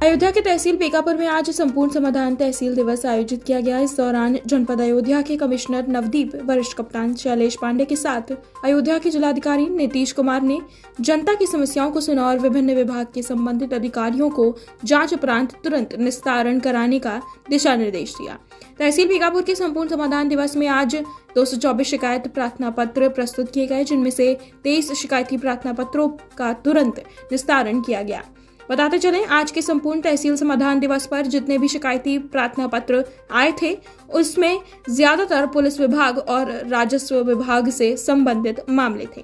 अयोध्या के तहसील बीकापुर में आज संपूर्ण समाधान तहसील दिवस आयोजित किया गया। इस दौरान जनपद अयोध्या के कमिश्नर नवदीप, वरिष्ठ कप्तान शैलेश पांडे के साथ अयोध्या के जिलाधिकारी नीतीश कुमार ने जनता की समस्याओं को सुना और विभिन्न विभाग के संबंधित अधिकारियों को जांच उपरांत तुरंत निस्तारण कराने का दिशा निर्देश दिया। तहसील बीकापुर के संपूर्ण समाधान दिवस में आज 224 शिकायत प्रार्थना पत्र प्रस्तुत किए गए, जिनमें से 23 शिकायती प्रार्थना पत्रों का तुरंत निस्तारण किया गया। बताते चलें, आज के संपूर्ण तहसील समाधान दिवस पर जितने भी शिकायती प्रार्थना पत्र आए थे, उसमें ज्यादातर पुलिस विभाग और राजस्व विभाग से संबंधित मामले थे।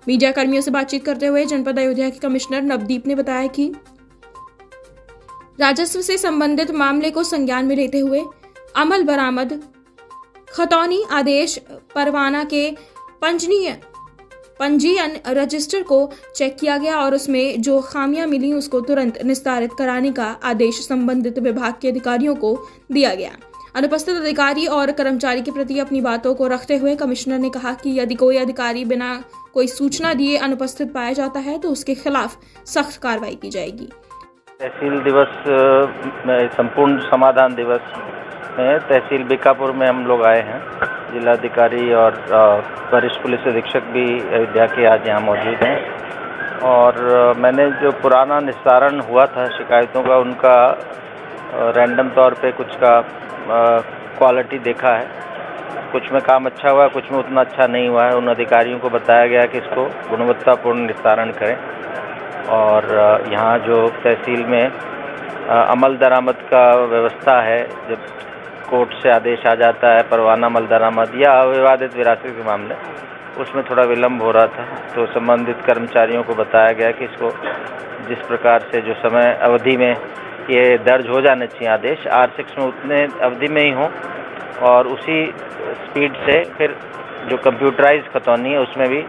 मीडिया कर्मियों से बातचीत करते हुए जनपद अयोध्या के कमिश्नर नवदीप ने बताया कि राजस्व से संबंधित मामले को संज्ञान में लेते हुए अमल बरामद खतौनी आदेश परवाना के पंजीयन रजिस्टर को चेक किया गया और उसमें जो खामियां मिली उसको तुरंत निस्तारित कराने का आदेश संबंधित विभाग के अधिकारियों को दिया गया। अनुपस्थित अधिकारी और कर्मचारी के प्रति अपनी बातों को रखते हुए कमिश्नर ने कहा कि यदि कोई अधिकारी बिना कोई सूचना दिए अनुपस्थित पाया जाता है तो उसके खिलाफ सख्त कार्रवाई की जाएगी। तहसील दिवस में संपूर्ण समाधान दिवस में तहसील बीकापुर में हम लोग आए हैं। जिलाधिकारी और वरिष्ठ पुलिस अधीक्षक भी अयोध्या के आज यहाँ मौजूद हैं और मैंने जो पुराना निस्तारण हुआ था शिकायतों का, उनका रैंडम तौर पे कुछ का क्वालिटी देखा है। कुछ में काम अच्छा हुआ, कुछ में उतना अच्छा नहीं हुआ है। उन अधिकारियों को बताया गया कि इसको गुणवत्तापूर्ण निस्तारण करें और यहाँ जो तहसील में अमल दरामद का व्यवस्था है, जब कोर्ट से आदेश आ जाता है परवाना अमल दरामद या अविवादित विरासत के मामले, उसमें थोड़ा विलम्ब हो रहा था, तो संबंधित कर्मचारियों को बताया गया कि इसको जिस प्रकार से जो समय अवधि में ये दर्ज हो जाने चाहिए आदेश R6 में, उतने अवधि में ही हो और उसी स्पीड से फिर जो कंप्यूटराइज खतौनी है उसमें भी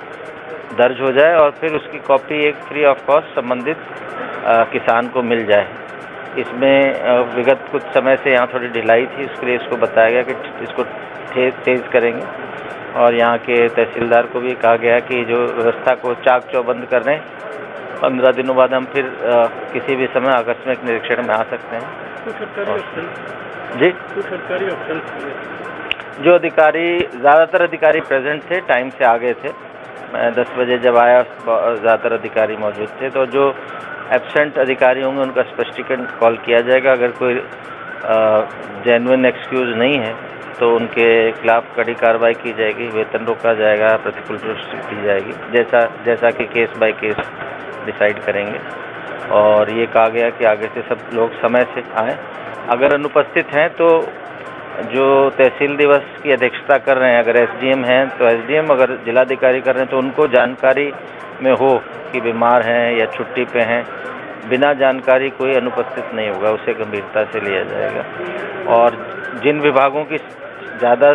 दर्ज हो जाए और फिर उसकी कॉपी एक फ्री ऑफ कॉस्ट संबंधित किसान को मिल जाए। इसमें विगत कुछ समय से यहाँ थोड़ी ढिलाई थी, उसके लिए इसको बताया गया कि इसको तेज़ करेंगे और यहाँ के तहसीलदार को भी कहा गया कि जो व्यवस्था को चाक चौबंद कर रहे हैं, 15 दिनों बाद हम फिर किसी भी समय आकस्मिक निरीक्षण में आ सकते हैं। जी, कुछ सरकारी ऑप्शन जो अधिकारी, ज़्यादातर अधिकारी प्रेजेंट थे, टाइम से आ गए थे। मैं 10 बजे जब आया ज़्यादातर अधिकारी मौजूद थे, तो जो एब्सेंट अधिकारी होंगे उनका स्पष्टीकरण कॉल किया जाएगा। अगर कोई जेन्युइन एक्सक्यूज़ नहीं है तो उनके खिलाफ कड़ी कार्रवाई की जाएगी, वेतन रोका जाएगा, प्रतिकूल दृष्टि दी जाएगी, जैसा कि केस बाय केस डिसाइड करेंगे। और ये कहा गया कि आगे से सब लोग समय से आएँ। अगर अनुपस्थित हैं तो जो तहसील दिवस की अध्यक्षता कर रहे हैं, अगर SDM हैं तो SDM, अगर जिलाधिकारी कर रहे हैं तो उनको जानकारी में हो कि बीमार हैं या छुट्टी पे हैं। बिना जानकारी कोई अनुपस्थित नहीं होगा, उसे गंभीरता से लिया जाएगा। और जिन विभागों की ज़्यादा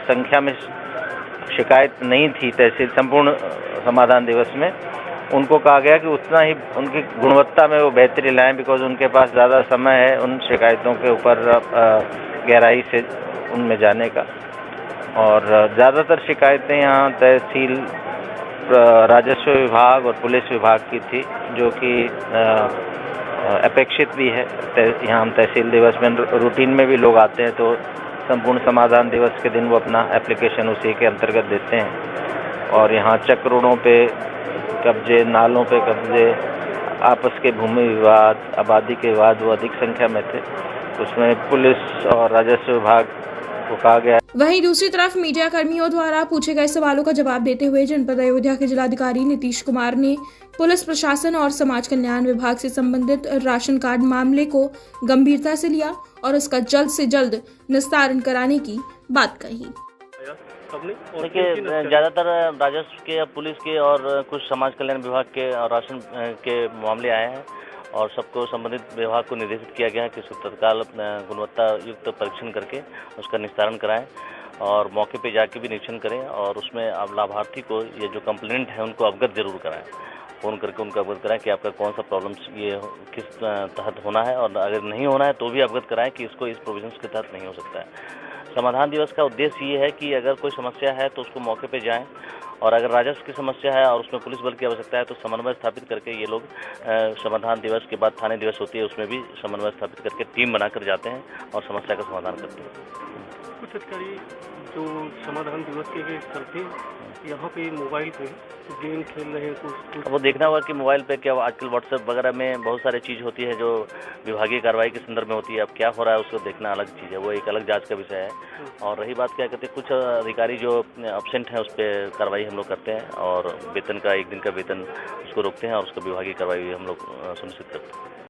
संख्या में शिकायत नहीं थी तहसील संपूर्ण समाधान दिवस में, उनको कहा गया कि उतना ही उनकी गुणवत्ता में वो बेहतरी लाएँ, बिकॉज उनके पास ज़्यादा समय है उन शिकायतों के ऊपर गहराई से उनमें जाने का। और ज़्यादातर शिकायतें यहाँ तहसील राजस्व विभाग और पुलिस विभाग की थी, जो कि अपेक्षित भी है। यहाँ हम तहसील दिवस में रूटीन में भी लोग आते हैं, तो संपूर्ण समाधान दिवस के दिन वो अपना एप्लीकेशन उसी के अंतर्गत देते हैं। और यहाँ चक रोडों पे कब्जे, नालों पे कब्जे, आपस के भूमि विवाद, आबादी के विवाद वो अधिक संख्या में थे, उसमें पुलिस और राजस्व विभाग को कहा गया। वहीं दूसरी तरफ मीडिया कर्मियों द्वारा पूछे गए सवालों का जवाब देते हुए जनपद अयोध्या के जिलाधिकारी नीतीश कुमार ने पुलिस प्रशासन और समाज कल्याण विभाग से संबंधित राशन कार्ड मामले को गंभीरता से लिया और उसका जल्द से जल्द निस्तारण कराने की बात कही। देखिए, ज़्यादातर राजस्व के, पुलिस के और कुछ समाज कल्याण विभाग के और राशन के मामले आए हैं और सबको संबंधित विभाग को निर्देशित किया गया है कि उसको तत्काल गुणवत्ता युक्त परीक्षण करके उसका निस्तारण कराएं और मौके पे जाके भी निरीक्षण करें और उसमें अब लाभार्थी को ये जो कंप्लेंट है उनको अवगत जरूर कराएं, फ़ोन करके उनको अवगत कराएं कि आपका कौन सा प्रॉब्लम्स ये किस तहत होना है, और अगर नहीं होना है तो भी अवगत कराएं कि इसको इस प्रोविजंस के तहत नहीं हो सकता है। समाधान दिवस का उद्देश्य ये है कि अगर कोई समस्या है तो उसको मौके पे जाएं और अगर राजस्व की समस्या है और उसमें पुलिस बल की आवश्यकता है तो समन्वय स्थापित करके ये लोग समाधान दिवस के बाद थाने दिवस होती है, उसमें भी समन्वय स्थापित करके टीम बनाकर जाते हैं और समस्या का समाधान करते हैं। कुछ अधिकारी जो समाधान दिवस के चलते यहाँ पे मोबाइल पे गेम खेल रहे हैं कुछ वो देखना होगा कि मोबाइल पे क्या आजकल व्हाट्सएप वगैरह में बहुत सारी चीज़ होती है जो विभागीय कार्रवाई के संदर्भ में होती है। अब क्या हो रहा है उसको देखना अलग चीज़ है, वो एक अलग जांच का विषय है। और रही बात क्या कहते हैं, कुछ अधिकारी जो एब्सेंट हैं उस पर कार्रवाई हम लोग करते हैं और वेतन का 1 दिन का वेतन उसको रोकते हैं और उसको विभागीय कार्रवाई हम लोग सुनिश्चित करते हैं।